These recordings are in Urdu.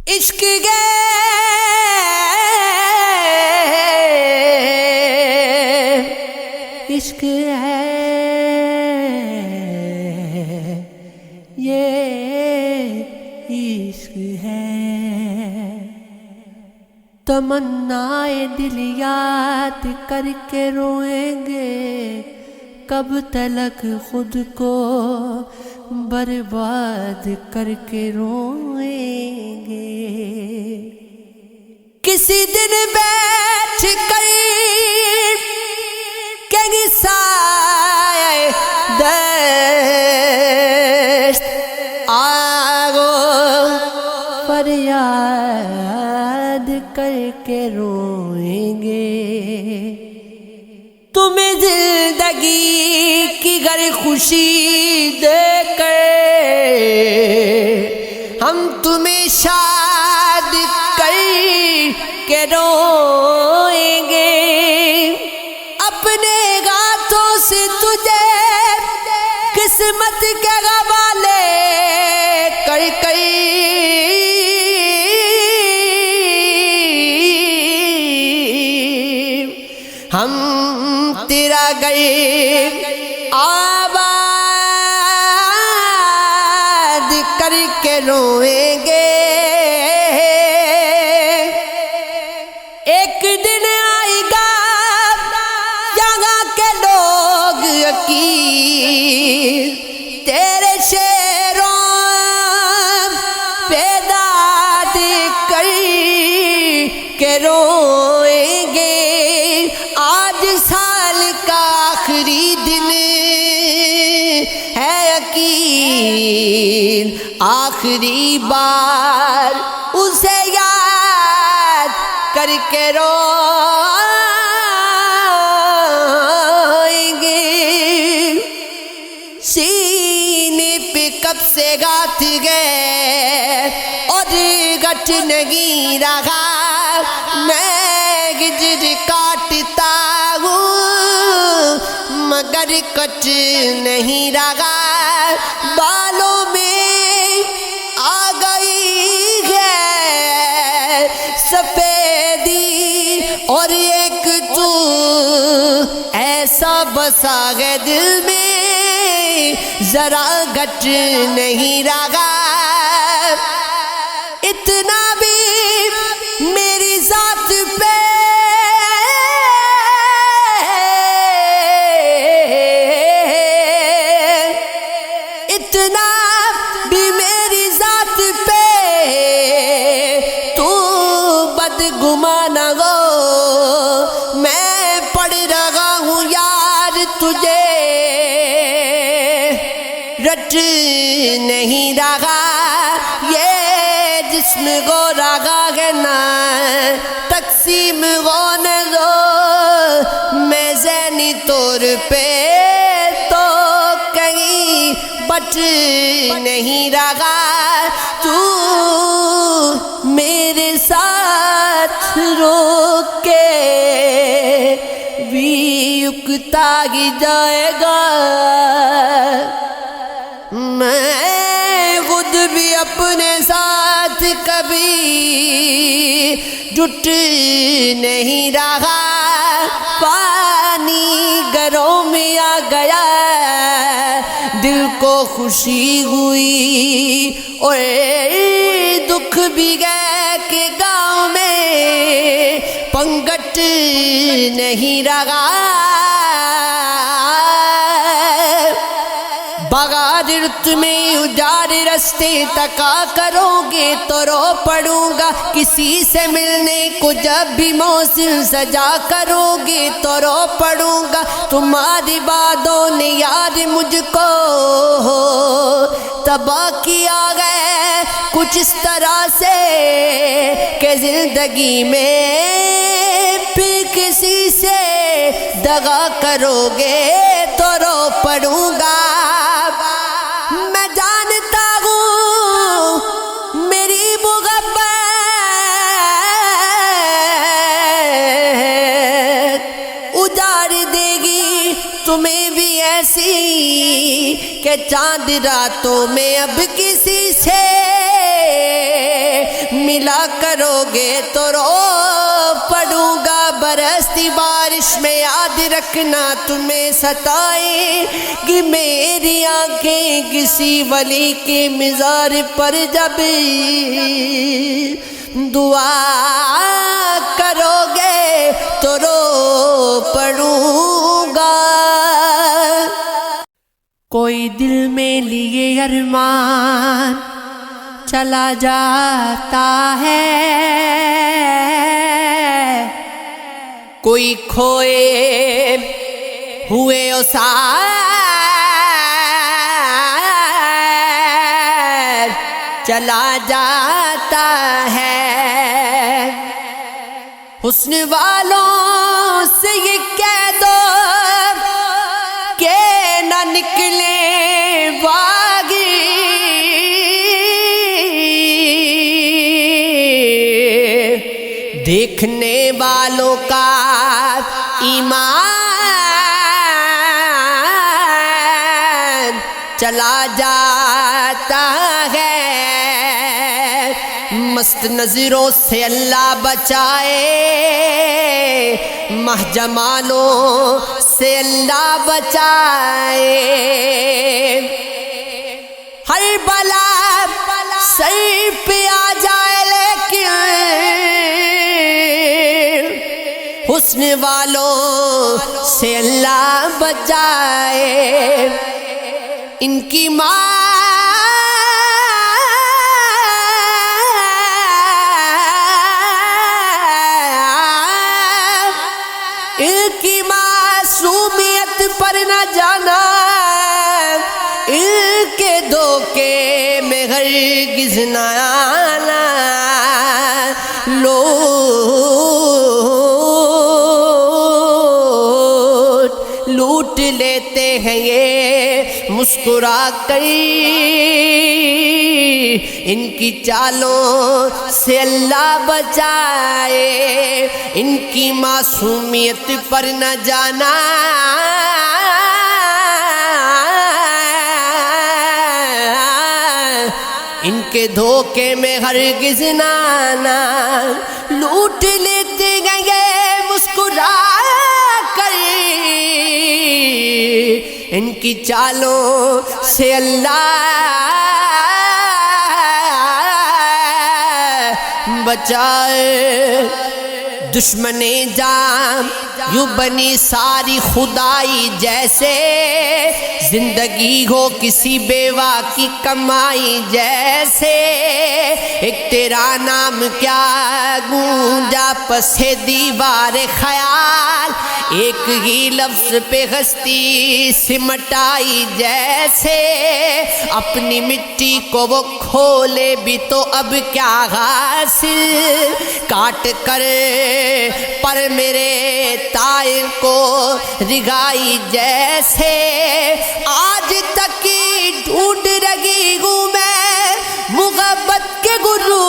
عشق گے عشق ہے یہ عشق ہے تمنائے دل یاد کر کے روئیں گے کب تلک خود کو برباد کر کے روئیں گے کسی دن بیٹھ کر کہیں سائے دشت آگو فریاد کر کے روئیں گے تمہیں زندگی کی گر خوشی دے کر ہم تمہیں شاد کر کے روئیں گے اپنے ہاتھوں سے تجھے قسمت کے حوالے کر ہم تیرا گئے آباد کر کے روئیں گے ایک دن آئے گا یہاں کے لوگ یقین تیرے شعروں پہ داد کر کے روئیں گے آج سال کا آخری دن ہے یقین آخری بار اسے یاد کر کے روئیں گے سینے پہ کب سے گاتھ گئے اور گٹ نہیں رہا میں گجر کاٹتا ہوں مگر کٹ نہیں رہا بالوں میں آ گئی ہے سفیدی اور ایک تو ایسا بسا ہے دل میں ذرا گٹ نہیں رہا اتنا بھی میری ذات پہ اتنا بھی میری ذات پہ تو بدگمان ہو میں پڑھ رہا ہوں یار تجھے رٹ نہیں رہا یہ جسم کو رہا ہے نا تقسیم ہونے دو میں ذہنی طور پہ تو کہیں بٹ نہیں رہا تو میرے ساتھ رو کے بھی اکتا ہی جائے گا میں خود بھی اپنے ساتھ کبھی جٹ نہیں رہا پانی گھروں میں آ گیا دل کو خوشی ہوئی اور دکھ بھی گئے کہ گاؤں میں پنگٹ نہیں رہا بغیر تمہیں اجاڑ رستے تکا کرو گے تو رو پڑوں گا کسی سے ملنے کو جب بھی موسم سجا کرو گے تو رو پڑوں گا تمہاری باتوں نے یاد مجھ کو تباہ کیا گیا کچھ اس طرح سے کہ زندگی میں پھر کسی سے دغا کرو گے تو رو پڑوں گا میں جانتا ہوں میری محبت اجاڑ دے گی تمہیں بھی ایسی کہ چاند راتوں میں اب کسی سے ملا کرو گے تو رو پڑوں گا، برستی بارش میں یاد رکھنا تمہیں ستائے گی میری آنکھیں کسی ولی کے مزار پر جب دعا کرو گے تو رو پڑوں گا۔ کوئی دل میں لیے ارمان چلا جاتا ہے، کوئی کھوئے ہوئے اسار چلا جاتا ہے، حسن والوں سے یہ کہہ دو کہ نہ نکلے باغی، دیکھنے والوں کا ایمان چلا جاتا ہے، مست نظروں سے اللہ بچائے، ماہ جمالوں سے اللہ بچائے، ہر بلا سر پہ آ جائے لیکن حسن والوں سے اللہ بچائے، ان کی ماں معصومیت پر نہ جانا، ان کے دھوکے میں ہرگز نہ آنا، لوٹ لیتے ہیں یہ مسکرا کر، ان کی چالوں سے اللہ بچائے، ان کی معصومیت پر نہ جانا، ان کے دھوکے میں ہرگز نہ آنا، لوٹ لیتے گئے مسکرا کر، ان کی چالوں سے اللہ بچائے، دشمن جان یوں بنی ساری خدائی جیسے، زندگی ہو کسی بیوہ کی کمائی جیسے، ایک تیرا نام کیا گونجا پس دیوار خیال، ایک ہی لفظ پہ ہستی سمٹائی جیسے، اپنی مٹی کو وہ کھولے بھی تو اب کیا حاصل، کاٹ کر پر میرے طائر کو رگائی جیسے، آج تک ہی ڈھونڈ رہی ہوں میں محبت کے گرو،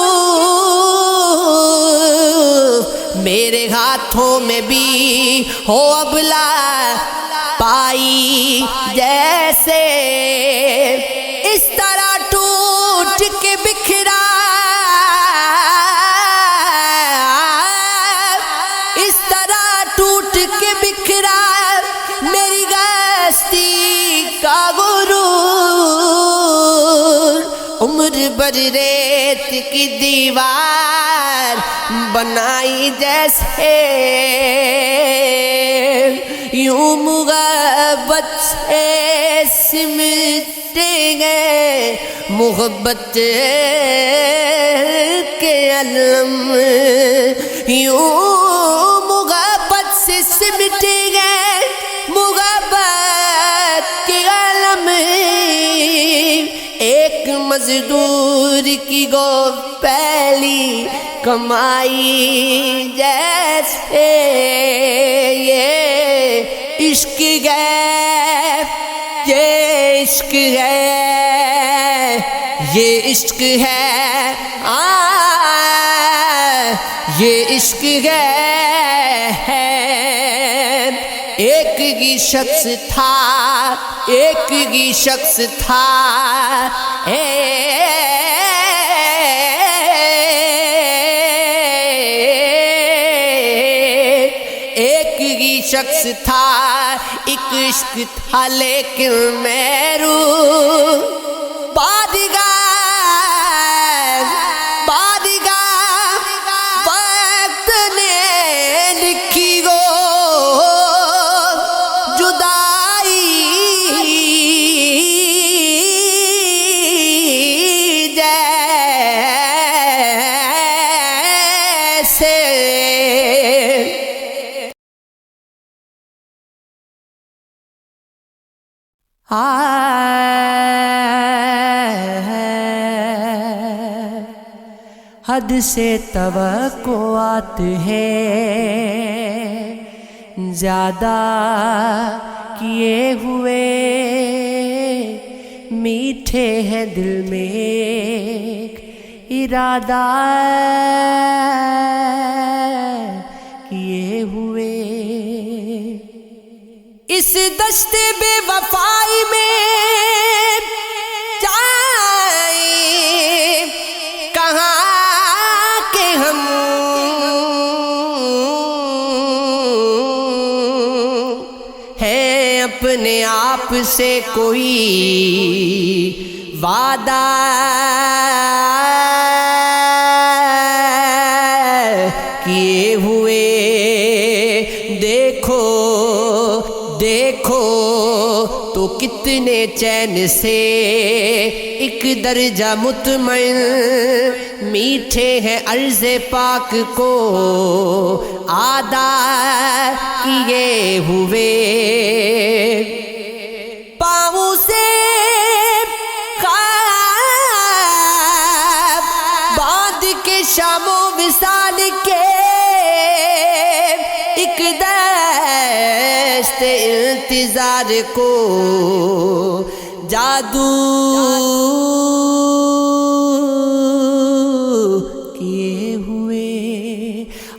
میرے ہاتھوں میں بھی ہو ابلا پائی جیسے، اس طرح ٹوٹ کے بکھرا، اس طرح ٹوٹ کے بکھرا میری گستی کا غرور، عمر بھر ریت کی دیوار بنائی جیسے، یوں محبت سے سمٹیں گے محبت کے علم، یوں محبت سے سمٹیں گے محبت کے علم، ایک مزدور کی گو پہلی کمائی جیسے، یہ عشق ہے، یہ عشق ہے، یہ عشق ہے، یہ عشق ہے، ایک ہی شخص تھا، ایک ہی شخص تھا، شخص تھا، ایک عشق تھا لیکن میرو بادگاہ وقت نے لکھی گو جدائی جیسے حد سے توقعات ہے زیادہ کیے ہوئے، میٹھے ہیں دل میں ایک ارادہ کیے ہوئے، اس دشت بے وفائی میں جائیں کہاں کہ ہم، ہے اپنے آپ سے کوئی وعدہ کیے ہوئے، دیکھو تو کتنے چین سے ایک درجہ مطمئن، میٹھے ہیں عرض پاک کو ادا کیے ہوئے، پاؤں سے خواب باندھ کے شام و وصال کے ایک دست انتظار کو جادو کیے ہوئے،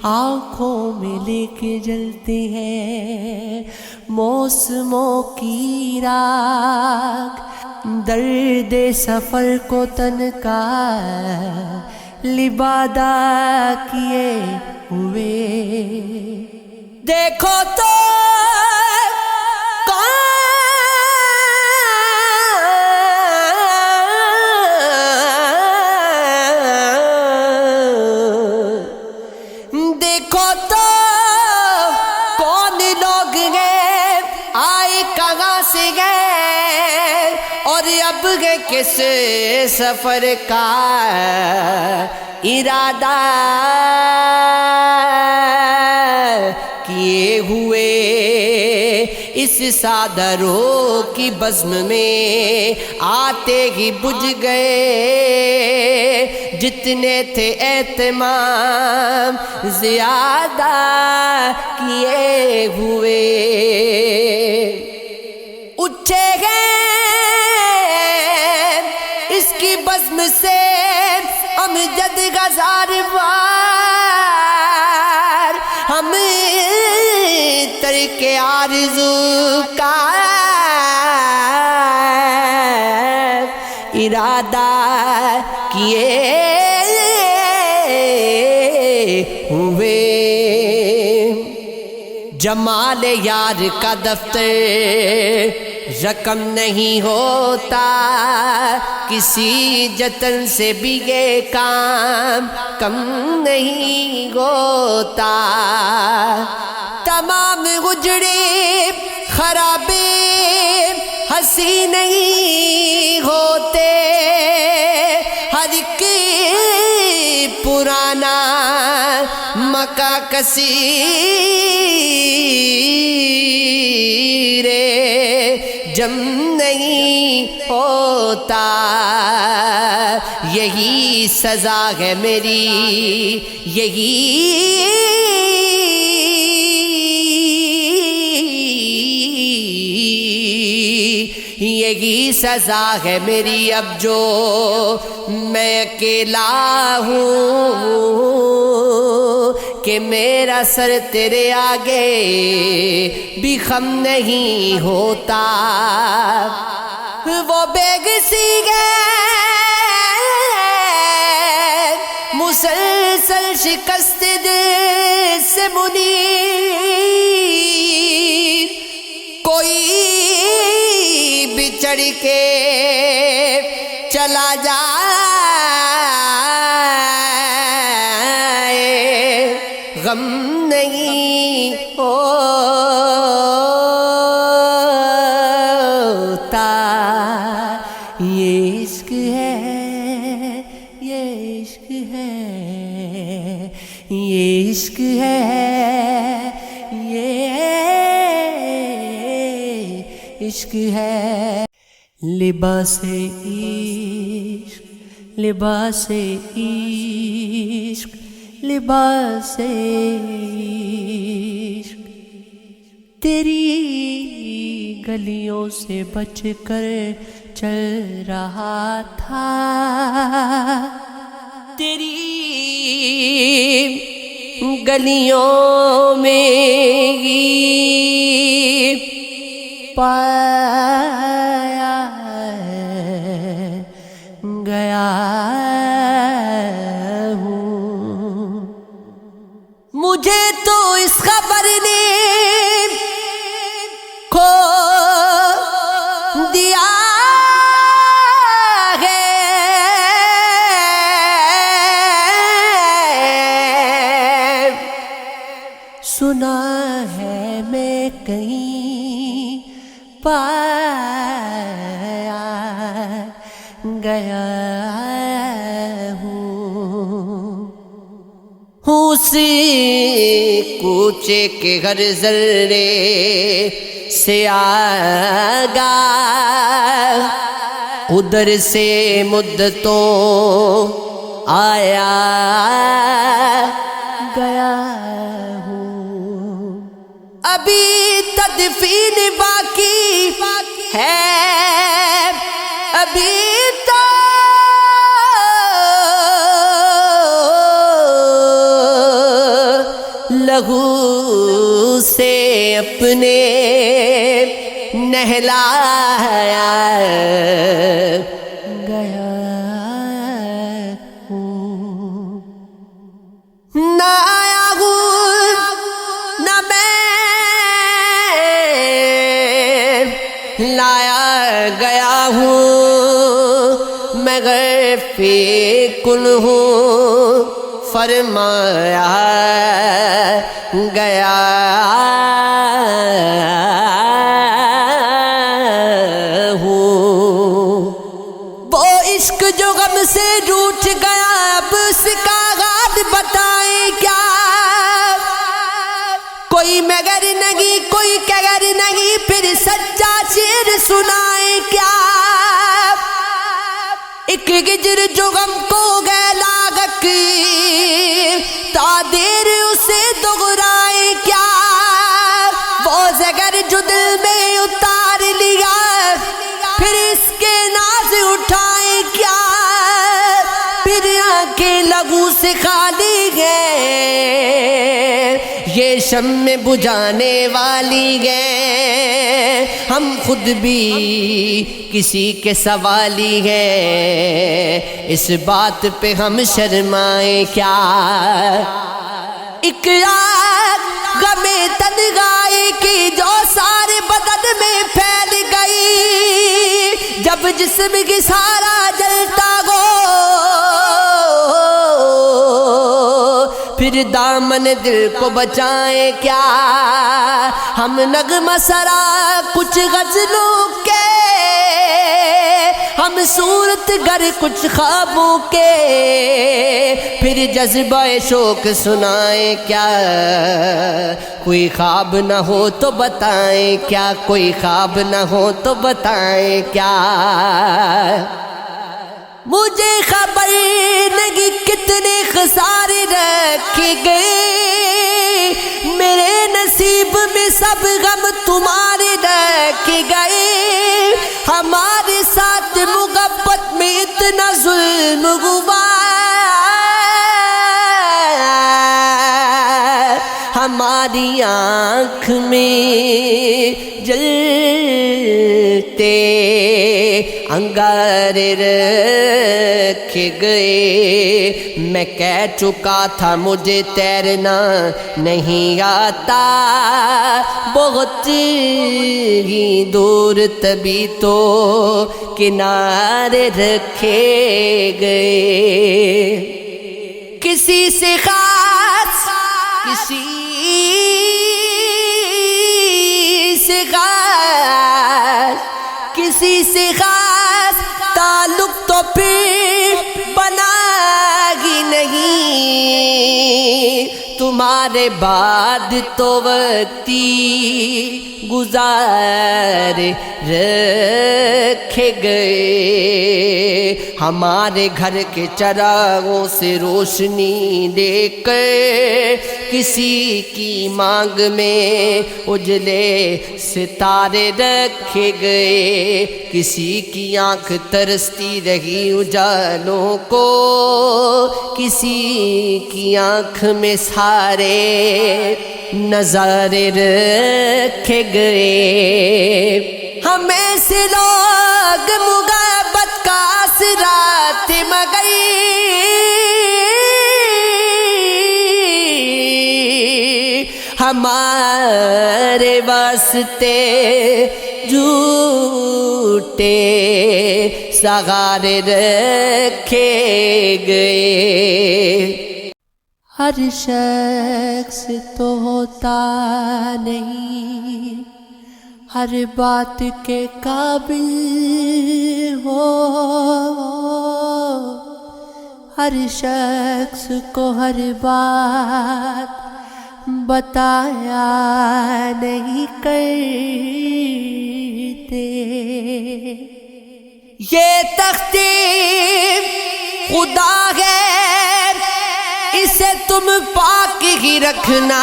آنکھوں میں لے کے جلتے ہیں موسموں کی راگ، درد سفر کو تن کا لبادہ کیے ہوئے، دیکھو تو کون لوگ گئے، آئے کہاں سے گئے، اور اب گئے کس سفر کا ارادہ کیے ہوئے، اس سادہ روح کی بزم میں آتے ہی بجھ گئے جتنے تھے اہتمام زیادہ کیے ہوئے، اٹھے گئے اس کی بزم سے امجد غزاروار، ہم ترک آرزو کا ارادہ کیے ہوئے، جمال یار کا دفتر رقم نہیں ہوتا، کسی جتن سے بھی یہ کام کم نہیں ہوتا، تمام اجڑے خرابے ہنسی نہیں ہوتے، ہر ایک پرانا مکہ کثیر جم نہیں ہوتا، یہی سزا ہے میری، یہی سزا ہے میری، اب جو میں اکیلا ہوں کہ میرا سر تیرے آگے بھی خم نہیں ہوتا، وہ بیگسی گئے مسلسل شکست دل سے منی، چڑھ کے چلا جائے، غم نہیں ہوتا، یہ عشق ہے، یہ عشق ہے، یہ عشق ہے، یہ عشق ہے۔ لباس عشق، لباس عشق، لباس عشق، تیری گلیوں سے بچ کر چل رہا تھا، تیری گلیوں میں پایا گیا ہوں، مجھے تو اس خبر نے کھو دیا ہے، سنا ہے میں کہیں پایا گیا ہوں، اس کوچے کے ہر ذرے سے آگاہ، ادھر سے مدتوں آیا گیا ہوں، ابھی تدفین باقی ہے، ابھی تو لہو سے اپنے نہلایا گیا ہوں، نہ آیا ہوں نہ میں لایا گیا ہوں، میں غیر فی کن ہوں، فرمایا گیا ہوں، وہ عشق جو غم سے روٹھ گیا، اب اس کا غاد بتائیں کیا، کوئی مگر نہیں کوئی کگر نہیں، پھر سچا شعر سنائیں کیا، ایک گجر جو غم کو گیلا تا دیر اسے دغرائے کیا، وہ زگر جو دل میں اتار لیا، پھر اس کے ناز اٹھائے کیا، پھر آنکھیں لہو سے خالی ہے، یہ شمع بجھانے والی ہے، ہم خود بھی کسی کے سوالی ہیں، اس بات پہ ہم شرمائیں کیا، ایک آگ غم تنہائی کی جو سارے بدن میں پھیل گئی، جب جسم کی سارا جلتا ہو، پھر دامن دل کو بچائیں کیا، ہم نغمہ سرا کچھ غزلوں کے، ہم صورت گر کچھ خوابوں کے، پھر جذبہ شوق سنائیں کیا، کوئی خواب نہ ہو تو بتائیں کیا، کوئی خواب نہ ہو تو بتائیں کیا، مجھے خبر نہیں کتنے خسارے رکھے گئے، میرے نصیب میں سب غم تمہارے رکھے گئے، ہمارے ساتھ محبت میں اتنا ظلم ہوا، ہماری آنکھ میں جلتے انگارے رکھے گئے میں کہہ چکا تھا مجھے تیرنا نہیں آتا بہت ہی دور تبھی تو کنارے رکھے گئے کسی سے خاص کسی سے خاص تعلق تو پھر بنا ہی نہیں تمہارے بعد تو وقتی گزار رکھے گئے ہمارے گھر کے چراغوں سے روشنی دے کر کسی کی مانگ میں اجلے ستارے رکھے گئے کسی کی آنکھ ترستی رہی اجالوں کو کسی کی آنکھ میں سارے نظارے رکھے گئے ہمیں سے لوگ محبت کا اثرات مگر ہمارے واسطے جھوٹے سہارے رکھے گئے ہر شخص تو ہوتا نہیں ہر بات کے قابل ہو ہر شخص کو ہر بات بتایا نہیں کرتے یہ تختیم خدا ہے اسے تم پاک ہی رکھنا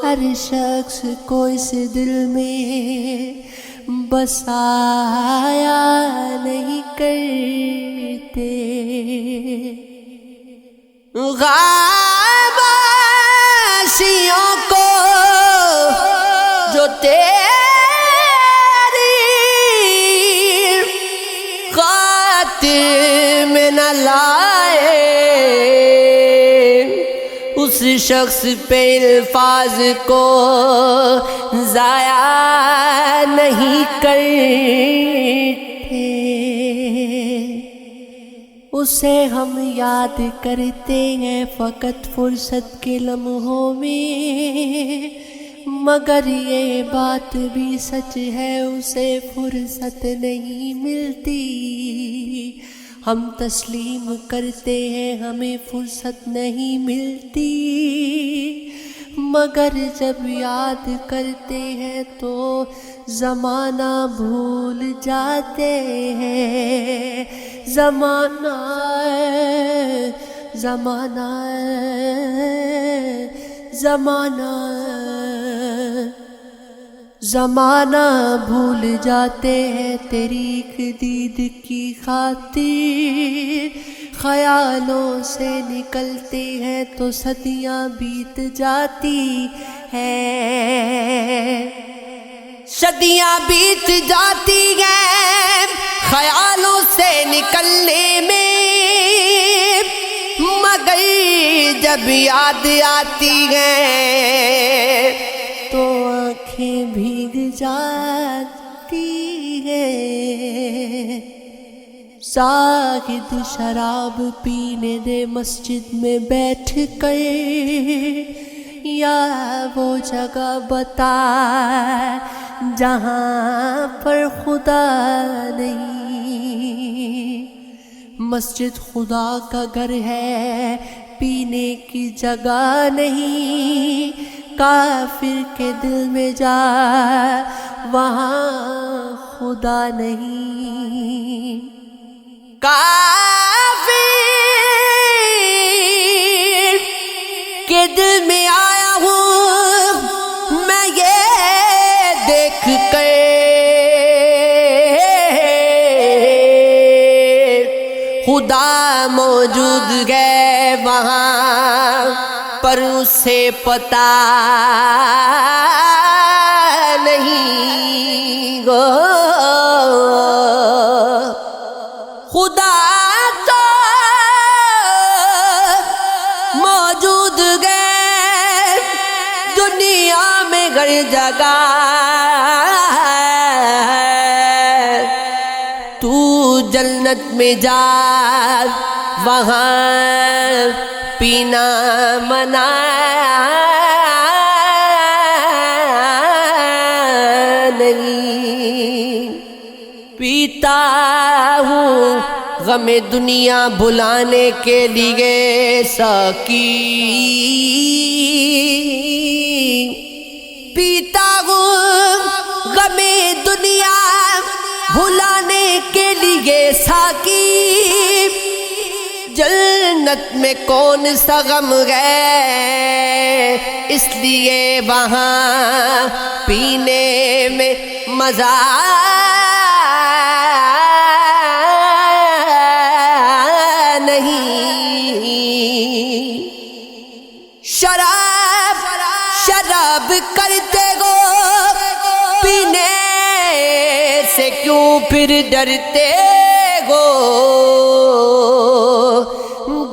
ہر شخص کو اس دل میں بسایا نہیں کرتے غاباشیوں کو جو تیری خاطر میں نہ لائے اس شخص پہ الفاظ کو ضائع نہیں کرتے اسے ہم یاد کرتے ہیں فقط فرصت کے لمحوں میں مگر یہ بات بھی سچ ہے اسے فرصت نہیں ملتی ہم تسلیم کرتے ہیں ہمیں فرصت نہیں ملتی مگر جب یاد کرتے ہیں تو زمانہ بھول جاتے ہیں زمانہ بھول جاتے ہیں تیری ایک دید کی خاطر خیالوں سے نکلتے ہیں تو صدیاں بیت جاتی ہیں صدیاں بیت جاتی ہیں خیالوں سے نکلنے میں مگر جب یاد آتی ہیں تو آنکھیں بھیگ جاتی ہیں زاہد شراب پینے دے مسجد میں بیٹھ کر یا وہ جگہ بتا جہاں پر خدا نہیں مسجد خدا کا گھر ہے پینے کی جگہ نہیں کافر کے دل میں جا وہاں خدا نہیں کافر کے دل میں آیا ہوں میں یہ دیکھ کر خدا موجود ہے وہاں پر اسے پتا نہیں گو خدا تو موجود گئے دنیا میں ہر جگہ تو جنت میں جا وہاں پینا منع نہیں پیتا ہوں غم دنیا بھلانے کے لیے ساقی پیتا ہوں غم دنیا بھلانے کے لیے ساقی جنت میں کون سا غم ہے اس لیے وہاں پینے میں مزہ نہیں شراب کرتے گو پینے سے کیوں پھر ڈرتے گو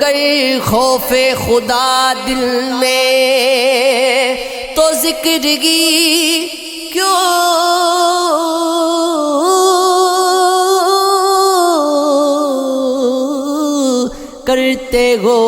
گر خوف خدا دل میں تو ذکر کی کیوں کرتے ہو